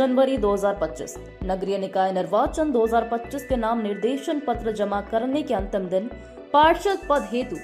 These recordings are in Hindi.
जनवरी 2025 नगरीय निकाय निर्वाचन 2025 के नाम निर्देशन पत्र जमा करने के अंतिम दिन पार्षद पद हेतु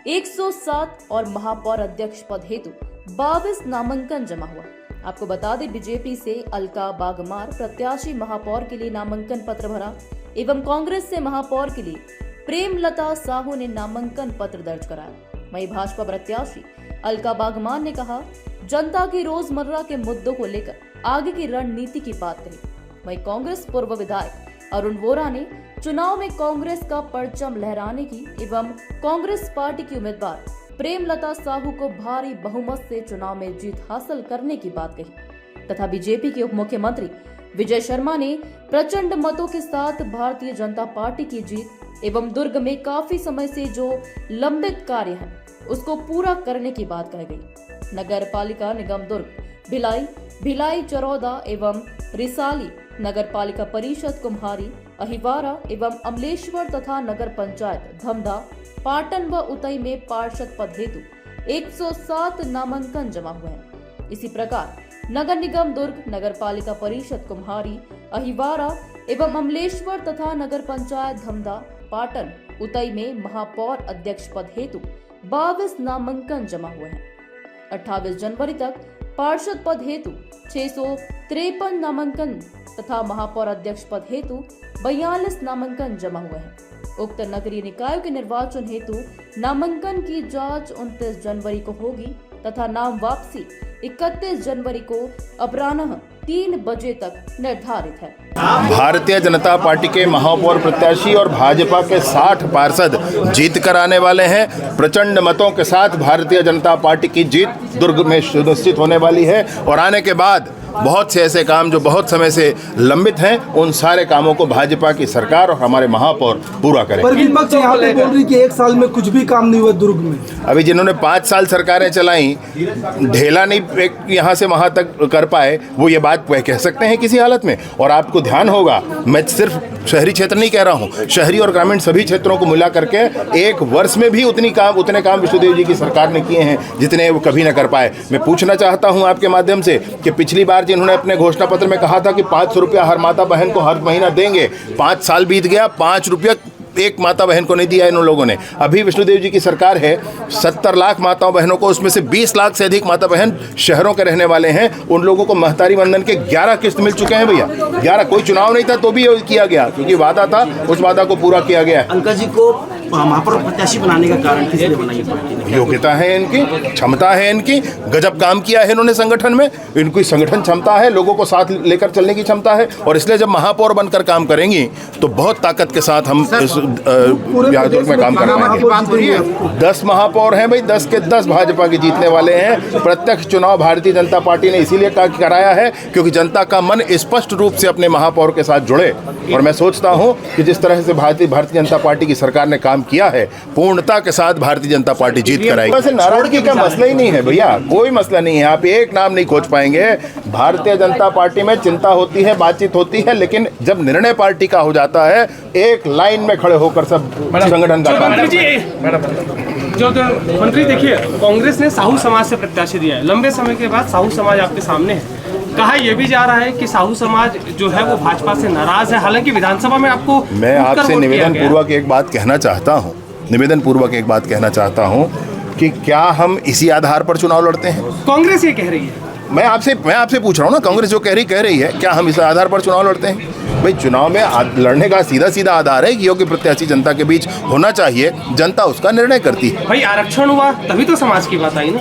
107 और महापौर अध्यक्ष पद हेतु 22 नामांकन जमा हुआ। आपको बता दें, बीजेपी से अलका बागमार प्रत्याशी महापौर के लिए नामांकन पत्र भरा एवं कांग्रेस से महापौर के लिए प्रेमलता साहू ने नामांकन पत्र दर्ज कराया। वहीं भाजपा प्रत्याशी अलका बागमार ने कहा, जनता की रोजमर्रा के मुद्दों को लेकर आगे की रणनीति की बात कही। वहीं कांग्रेस पूर्व विधायक अरुण वोरा ने चुनाव में कांग्रेस का परचम लहराने की एवं कांग्रेस पार्टी की उम्मीदवार प्रेमलता साहू को भारी बहुमत से चुनाव में जीत हासिल करने की बात कही तथा बीजेपी के उप मुख्यमंत्री विजय शर्मा ने प्रचंड मतों के साथ भारतीय जनता पार्टी की जीत एवं दुर्ग में काफी समय से जो लंबित कार्य है उसको पूरा करने की बात कही गई। नगर पालिका निगम दुर्ग, भिलाई चरौदा एवं रिसाली, नगर पालिका परिषद कुम्हारी, अहिवारा एवं अमलेश्वर तथा नगर पंचायत धमधा, पाटन व उतई में पार्षद पद हेतु 107 नामांकन जमा हुए हैं। इसी प्रकार नगर निगम दुर्ग, नगर पालिका परिषद कुम्हारी, अहिवारा एवं अमलेश्वर तथा नगर पंचायत धमधा, पाटन, उतई में महापौर अध्यक्ष पद हेतु 22 नामांकन जमा हुए हैं। 28 जनवरी तक पार्षद पद हेतु 653 नामांकन तथा महापौर अध्यक्ष पद हेतु 42 नामांकन जमा हुए हैं। उक्त नगरीय निकायों के निर्वाचन हेतु नामांकन की जांच 29 जनवरी को होगी तथा नाम वापसी 31 जनवरी को अपराह्न 3 बजे तक निर्धारित है। भारतीय जनता पार्टी के महापौर प्रत्याशी और भाजपा के 60 पार्षद जीत कर आने वाले हैं। प्रचंड मतों के साथ भारतीय जनता पार्टी की जीत दुर्ग में सुनिश्चित होने वाली है और आने के बाद बहुत से ऐसे काम जो बहुत समय से लंबित हैं, उन सारे कामों को भाजपा की सरकार और हमारे महापौर पूरा करें। पर विपक्ष यहाँ पे बोल रही कि 1 साल में कुछ भी काम नहीं हुआ दुर्ग में। अभी जिन्होंने 5 साल सरकारें चलाई, ढेला नहीं यहाँ से वहाँ तक कर पाए, वो ये बात कह सकते हैं किसी हालत में। और आपको ध्यान होगा, मैं सिर्फ शहरी क्षेत्र नहीं कह रहा हूँ, शहरी और ग्रामीण सभी क्षेत्रों को मिला करके 1 वर्ष में भी उतने काम विष्णुदेव जी की सरकार ने किए हैं जितने वो कभी न कर पाए। मैं पूछना चाहता हूँ आपके माध्यम से कि पिछली बार जिन्होंने अपने घोषणा पत्र में कहा था कि 500 रुपया हर माता बहन को हर महीना देंगे, 5 साल बीत गया, 5 रुपया एक माता बहन को नहीं दिया इन लोगों ने। अभी विष्णुदेव जी की सरकार है, 70 लाख माताओं बहनों को, उसमें से 20 लाख से अधिक माता बहन शहरों के रहने वाले हैं, उन लोगों को महतारी वंदन के 11 किस्त मिल चुके हैं भैया। 11, कोई चुनाव नहीं था तो भी किया गया, क्योंकि वादा था, उस वादा को पूरा किया गया है। अलका जी को महापौर प्रत्याशी बनाने का कारण किसने बनाई पार्टी ने? योग्यता है इनकी, क्षमता है इनकी, गजब काम किया है इन्होंने संगठन में, इनकी संगठन क्षमता है, लोगों को साथ लेकर चलने की क्षमता है। और इसलिए जब महापौर बनकर काम करेंगी तो बहुत ताकत के साथ हम इस में काम कर पाएंगे। 10 महापौर हैं भाई, 10 के 10 भाजपा के जीतने वाले हैं। प्रत्यक्ष चुनाव भारतीय जनता पार्टी ने इसीलिए कराया है क्योंकि जनता का मन स्पष्ट रूप से अपने महापौर के साथ जुड़े। और मैं सोचता हूं कि जिस तरह से भारतीय जनता पार्टी की सरकार ने काम किया है, पूर्णता के साथ भारतीय जनता पार्टी जीत कर आएगी। वैसे नाराजगी का मसला ही नहीं है भैया, कोई मसला नहीं है। आप एक नाम नहीं खोज पाएंगे। भारतीय जनता पार्टी में चिंता होती है, बातचीत होती है, लेकिन जब निर्णय पार्टी का हो जाता है, एक लाइन में खड़े होकर सब संगठन का काम। मंत्री देखिए, कांग्रेस ने साहू समाज से प्रत्याशी दिया है, लंबे समय के बाद साहू समाज आपके सामने है। कहा यह भी जा रहा है कि साहू समाज जो है वो भाजपा से नाराज है, हालांकि विधानसभा में आपको मैं आपसे निवेदन पूर्वक एक बात कहना चाहता हूं कि क्या हम इसी आधार पर चुनाव लड़ते हैं? कांग्रेस ये कह रही है। मैं आपसे पूछ रहा हूं ना, कांग्रेस जो कह रही है, क्या हम इस आधार पर चुनाव लड़ते हैं? भाई, चुनाव में लड़ने का सीधा आधार है कि योग्य प्रत्याशी जनता के बीच होना चाहिए, जनता उसका निर्णय करती है। भाई, आरक्षण हुआ तभी तो समाज की बात आई ना।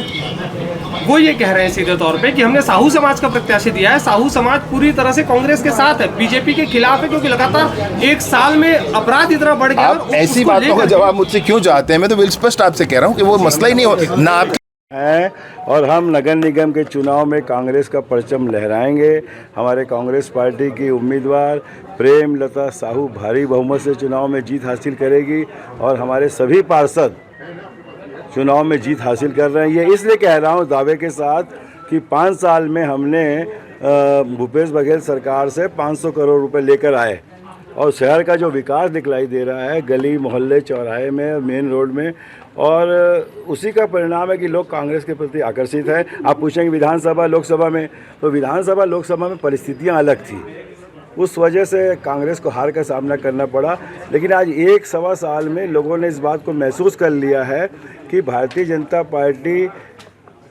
वो ये कह रहे हैं सीधे तौर पे कि हमने साहू समाज का प्रत्याशी दिया है। साहू समाज पूरी तरह से कांग्रेस के साथ है, बीजेपी के खिलाफ है, क्योंकि लगातार 1 साल में अपराध इतना बढ़ गया। आप ऐसी बातों का जवाब मुझसे क्यों चाहते हैं? मैं तो स्पष्ट आपसे कह रहा हूँ कि वो मसला ही नहीं हो ना आपके हैं और हम नगर निगम के चुनाव में कांग्रेस का परचम लहराएंगे। हमारे कांग्रेस पार्टी की उम्मीदवार प्रेमलता साहू भारी बहुमत से चुनाव में जीत हासिल करेगी और हमारे सभी पार्षद चुनाव में जीत हासिल कर रहे हैं। ये इसलिए कह रहा हूँ दावे के साथ कि 5 साल में हमने भूपेश बघेल सरकार से 500 करोड़ रुपए लेकर आए और शहर का जो विकास दिखलाई दे रहा है, गली मोहल्ले चौराहे में, मेन रोड में, और उसी का परिणाम है कि लोग कांग्रेस के प्रति आकर्षित हैं। आप पूछेंगे विधानसभा लोकसभा में, तो विधानसभा लोकसभा में परिस्थितियां अलग थी, उस वजह से कांग्रेस को हार का सामना करना पड़ा। लेकिन आज 1-1.25 साल में लोगों ने इस बात को महसूस कर लिया है कि भारतीय जनता पार्टी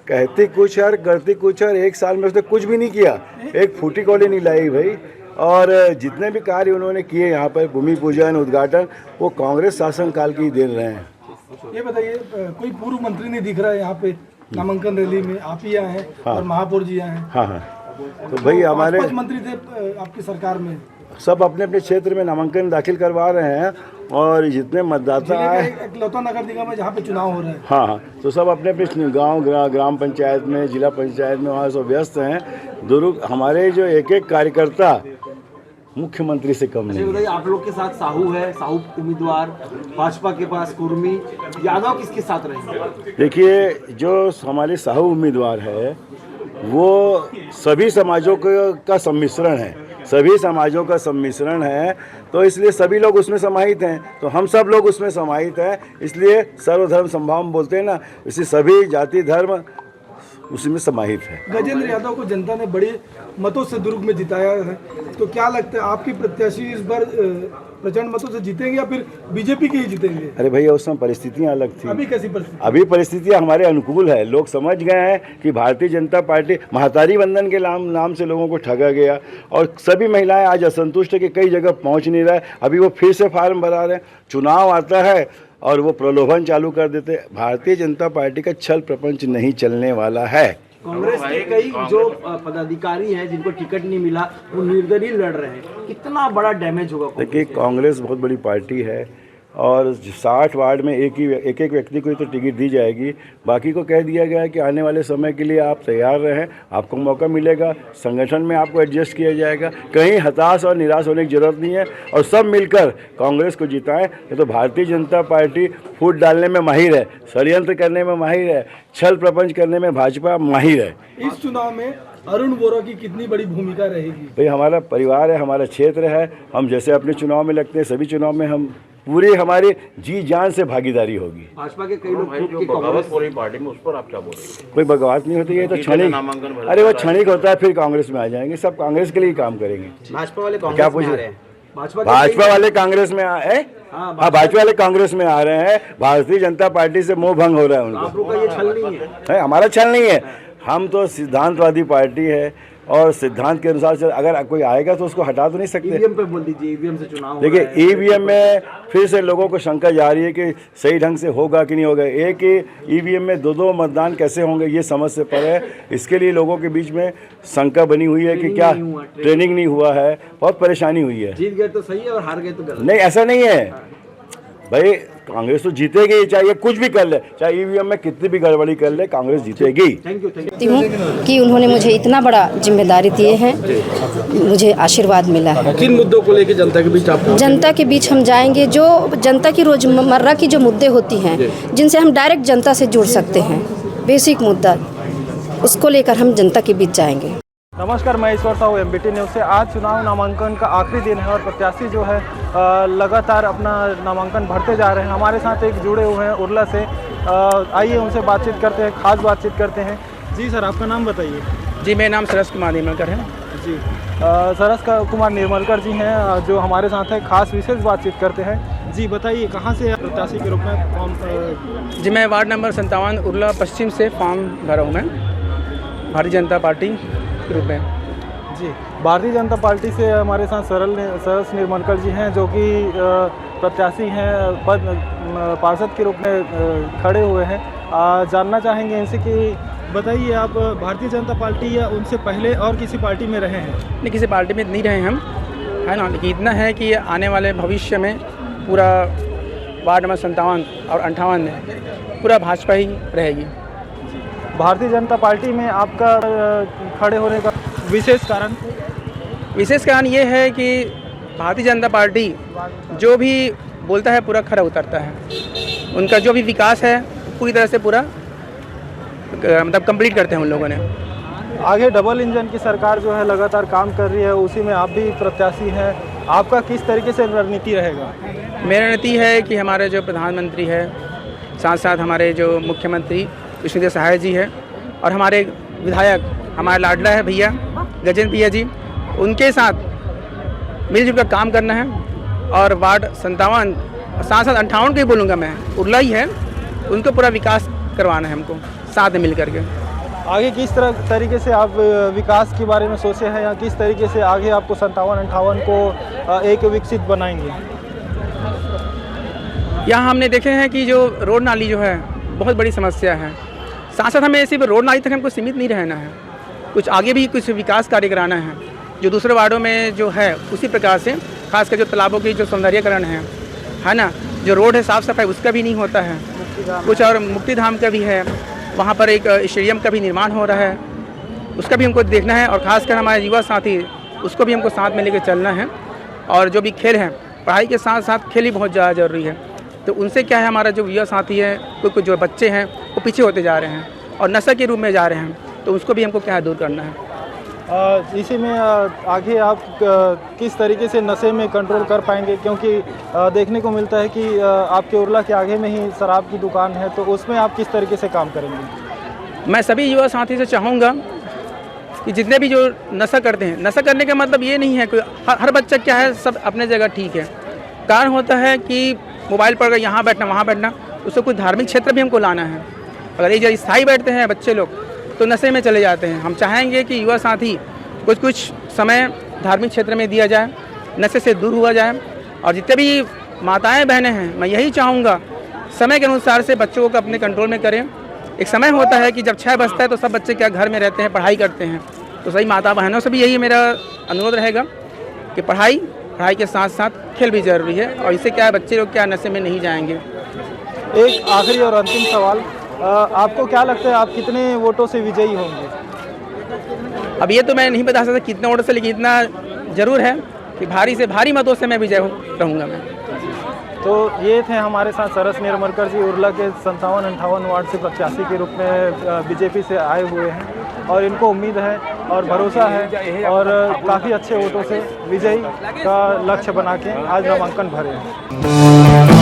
कहती कुछ और करती कुछ, और 1 साल में उसने कुछ भी नहीं किया, एक फूटी कौड़ी नहीं लाई भाई। और जितने भी कार्य उन्होंने किए यहाँ पर, भूमि पूजन, उद्घाटन, वो कांग्रेस शासनकाल की देन रहे हैं। ये बताइए, कोई पूर्व मंत्री नहीं दिख रहा है यहाँ पे नामांकन रैली में, आप ही आए हैं। हाँ। और महापौर जी आए हैं। हाँ, तो भाई हमारे 5 मंत्री थे आपकी सरकार में, सब अपने अपने क्षेत्र में नामांकन दाखिल करवा रहे हैं, और जितने मतदाता आए, इकलौता नगर निगम है जहाँ पे चुनाव हो रहा है। हाँ, तो सब अपने अपने गांव, ग्राम पंचायत में, जिला पंचायत में, वहाँ सब व्यस्त हैं। हमारे जो एक कार्यकर्ता मुख्यमंत्री से कम नहीं। बताइए, आप लोग के साथ साहू है, साहू उम्मीदवार, भाजपा के पास कुर्मी, यादव किसके साथ रहेंगे? देखिए, जो हमारे साहू उम्मीदवार है वो सभी समाजों का सम्मिश्रण है, सभी समाजों का सम्मिश्रण है, तो इसलिए सभी लोग उसमें समाहित हैं, तो हम सब लोग उसमें समाहित हैं, इसलिए सर्वधर्म समभाव बोलते हैं ना, इसलिए सभी जाति धर्म उसी में समाहित है। गजेंद्र यादव को जनता ने बड़े मतों से दुर्ग में जिताया है, तो क्या लगता है आपकी प्रत्याशी इस बार प्रचंड मतों से जीतेंगे या फिर बीजेपी के ही जीतेंगे? अरे भैया, उस समय परिस्थितियाँ अलग थी। अभी कैसी परिस्थिति? अभी परिस्थितियाँ हमारे अनुकूल है। लोग समझ गए हैं कि भारतीय जनता पार्टी, महातारी बंधन के नाम से लोगों को ठगा गया, और सभी महिलाएं आज असंतुष्ट है कि कई जगह पहुंच नहीं रहा है। अभी वो फिर से फार्म भरा रहे हैं, चुनाव आता है और वो प्रलोभन चालू कर देते। भारतीय जनता पार्टी का छल प्रपंच नहीं चलने वाला है। कांग्रेस के कई जो पदाधिकारी हैं जिनको टिकट नहीं मिला, वो निर्दलीय लड़ रहे हैं, कितना बड़ा डैमेज होगा? देखिए, कांग्रेस बहुत बड़ी पार्टी है, और 60 वार्ड में एक व्यक्ति को ही तो टिकट दी जाएगी। बाकी को कह दिया गया है कि आने वाले समय के लिए आप तैयार रहें, आपको मौका मिलेगा, संगठन में आपको एडजस्ट किया जाएगा। कहीं हताश और निराश होने की जरूरत नहीं है, और सब मिलकर कांग्रेस को जिताएं। ये तो भारतीय जनता पार्टी फूट डालने में माहिर है, षड्यंत्र करने में माहिर है, छल प्रपंच करने में भाजपा माहिर है। इस चुनाव में अरुण वोरा की कितनी बड़ी भूमिका रहेगी? भाई, हमारा परिवार है, हमारा क्षेत्र है, हम जैसे अपने चुनाव में लगते हैं, सभी चुनाव में हम पूरी हमारी जी जान से भागीदारी होगी। भाजपा के कई लोग कांग्रेस पूरी पार्टी में, उस पर आप क्या बोल रहे हैं? कोई बगावत नहीं होती है, तो क्षणिक, अरे वो क्षणिक होता है, फिर कांग्रेस में आ जाएंगे। सब कांग्रेस के लिए काम करेंगे। भाजपा वाले क्या पूछ रहे हैं? भाजपा वाले कांग्रेस में आए? हाँ, भाजपा वाले कांग्रेस में आ रहे हैं। भारतीय जनता पार्टी से मोह भंग हो रहा है उनको। आप लोग का ये छल नहीं है? हमारा छल नहीं है, हम तो सिद्धांतवादी पार्टी है, और सिद्धांत के अनुसार से अगर कोई आएगा तो उसको हटा तो नहीं सकते। ईवीएम पे बोल दीजिए, ईवीएम से चुनाव। देखिए, ईवीएम में फिर से लोगों को शंका जा रही है कि सही ढंग से होगा कि नहीं होगा। एक ही ईवीएम में 2 मतदान कैसे होंगे, ये समझ से परे है। इसके लिए लोगों के बीच में शंका बनी हुई है कि क्या ट्रेनिंग नहीं हुआ है, बहुत परेशानी हुई है। जीत गए तो सही है और हार गए तो गलत। नहीं, ऐसा नहीं है भाई, कांग्रेस तो जीतेगी, चाहे कुछ भी कर ले, चाहे ईवीएम में कितनी भी गड़बड़ी कर ले, कांग्रेस जीतेगी। थैंक यू कि उन्होंने मुझे इतना बड़ा जिम्मेदारी दिए हैं, मुझे आशीर्वाद मिला है। किन मुद्दों को लेकर जनता के बीच आप? जनता के बीच हम जाएंगे, जो जनता की रोजमर्रा की जो मुद्दे होती हैं, जिनसे हम डायरेक्ट जनता से जुड़ सकते हैं, बेसिक मुद्दा, उसको लेकर हम जनता के बीच जाएंगे। नमस्कार, मैं ईश्वर साहू, MBT न्यूज़ से। आज चुनाव नामांकन का आखिरी दिन है और प्रत्याशी जो है लगातार अपना नामांकन भरते जा रहे हैं। हमारे साथ एक जुड़े हुए हैं उरला से, आइए उनसे बातचीत करते हैं, खास बातचीत करते हैं। जी सर, आपका नाम बताइए। जी, मेरा नाम सरस कुमार निर्मलकर है। जी, सरस कुमार निर्मलकर जी हैं जो हमारे साथ है, खास विशेष बातचीत करते हैं। जी बताइए, कहाँ से प्रत्याशी के रूप में फॉर्म? जी, मैं वार्ड नंबर 57 उरला पश्चिम से फॉर्म भरा हूँ, मैं भारतीय जनता पार्टी के रूप में। जी, भारतीय जनता पार्टी से हमारे साथ सरस निर्मलकर जी हैं जो कि प्रत्याशी हैं, पार्षद के रूप में खड़े हुए हैं। जानना चाहेंगे इनसे कि बताइए, आप भारतीय जनता पार्टी या उनसे पहले और किसी पार्टी में रहे हैं? नहीं, किसी पार्टी में नहीं रहे हम, है ना, लेकिन इतना है कि आने वाले भविष्य में पूरा वार्ड नंबर 57 और 58 में पूरा भाजपा ही रहेगी। भारतीय जनता पार्टी में आपका खड़े होने का विशेष कारण? विशेष कारण ये है कि भारतीय जनता पार्टी जो भी बोलता है पूरा खरा उतरता है। उनका जो भी विकास है पूरी तरह से पूरा मतलब कंप्लीट करते हैं उन लोगों ने। आगे डबल इंजन की सरकार जो है लगातार काम कर रही है, उसी में आप भी प्रत्याशी हैं। आपका किस तरीके से रणनीति रहेगा? मेरा रणनीति है कि हमारे जो प्रधानमंत्री है साथ साथ हमारे जो मुख्यमंत्री विष्णुदेव सहाय जी है और हमारे विधायक हमारा लाडला है भैया गजेंद्र भैया जी, उनके साथ मिलजुल कर काम करना है। और वार्ड 57 साथ 58 के ही बोलूँगा मैं, उरला ही है, उनको पूरा विकास करवाना है हमको साथ में मिल करके। आगे किस तरीके से आप विकास के बारे में सोचे हैं या किस तरीके से आगे आपको 57-58 को एक विकसित बनाएंगे? यहाँ हमने देखे हैं कि जो रोड नाली जो है बहुत बड़ी समस्या है। साथ साथ हमें सिर्फ रोड नाली तक हमको सीमित नहीं रहना है, कुछ आगे भी कुछ विकास कार्य कराना है। जो दूसरे वार्डों में जो है उसी प्रकार से, खासकर जो तालाबों की जो सौंदर्यकरण है ना, जो रोड है साफ़ सफाई उसका भी नहीं होता है, कुछ और मुक्ति धाम का भी है, वहाँ पर एक स्टेडियम का भी निर्माण हो रहा है, उसका भी हमको देखना है। और ख़ासकर हमारे युवा साथी, उसको भी हमको साथ में लेकर चलना है। और जो भी खेल हैं, पढ़ाई के साथ साथ खेल ही बहुत ज़्यादा ज़रूरी है। तो उनसे क्या है, हमारा जो युवा साथी है, कुछ जो बच्चे हैं वो पीछे होते जा रहे हैं और नशा के रूप में जा रहे हैं, तो उसको भी हमको क्या है दूर करना है। इसी में आगे आप किस तरीके से नशे में कंट्रोल कर पाएंगे, क्योंकि देखने को मिलता है कि आपके उरला के आगे में ही शराब की दुकान है, तो उसमें आप किस तरीके से काम करेंगे? मैं सभी युवा साथी से चाहूँगा कि जितने भी जो नशा करते हैं, नशा करने का मतलब ये नहीं है कि हर बच्चा क्या है सब अपने जगह ठीक है। कारण होता है कि मोबाइल पर यहाँ बैठना वहाँ बैठना, उसको कुछ धार्मिक क्षेत्र भी हमको लाना है। अगर एक जगह स्थायी बैठते हैं बच्चे लोग तो नशे में चले जाते हैं। हम चाहेंगे कि युवा साथी कुछ समय धार्मिक क्षेत्र में दिया जाए, नशे से दूर हुआ जाए। और जितने भी माताएं बहनें हैं, मैं यही चाहूँगा समय के अनुसार से बच्चों को अपने कंट्रोल में करें। एक समय होता है कि जब 6 बजता है तो सब बच्चे क्या घर में रहते हैं, पढ़ाई करते हैं। तो सही माता बहनों से भी यही मेरा अनुरोध रहेगा कि पढ़ाई के साथ साथ खेल भी ज़रूरी है, और इससे क्या है बच्चे लोग क्या नशे में नहीं जाएंगे। एक आखिरी और अंतिम सवाल, आपको क्या लगता है आप कितने वोटों से विजयी होंगे? अब ये तो मैं नहीं बता सकता कितने वोटों से, लेकिन इतना ज़रूर है कि भारी से भारी मतों से मैं विजय रहूँगा मैं। तो ये थे हमारे साथ सरस निर्मलकर जी, उरला के 57-58 वार्ड से प्रत्याशी के रूप में बीजेपी से आए हुए हैं, और इनको उम्मीद है और भरोसा है और काफ़ी अच्छे वोटों से विजयी का लक्ष्य बना के आज नामांकन भरे हैं।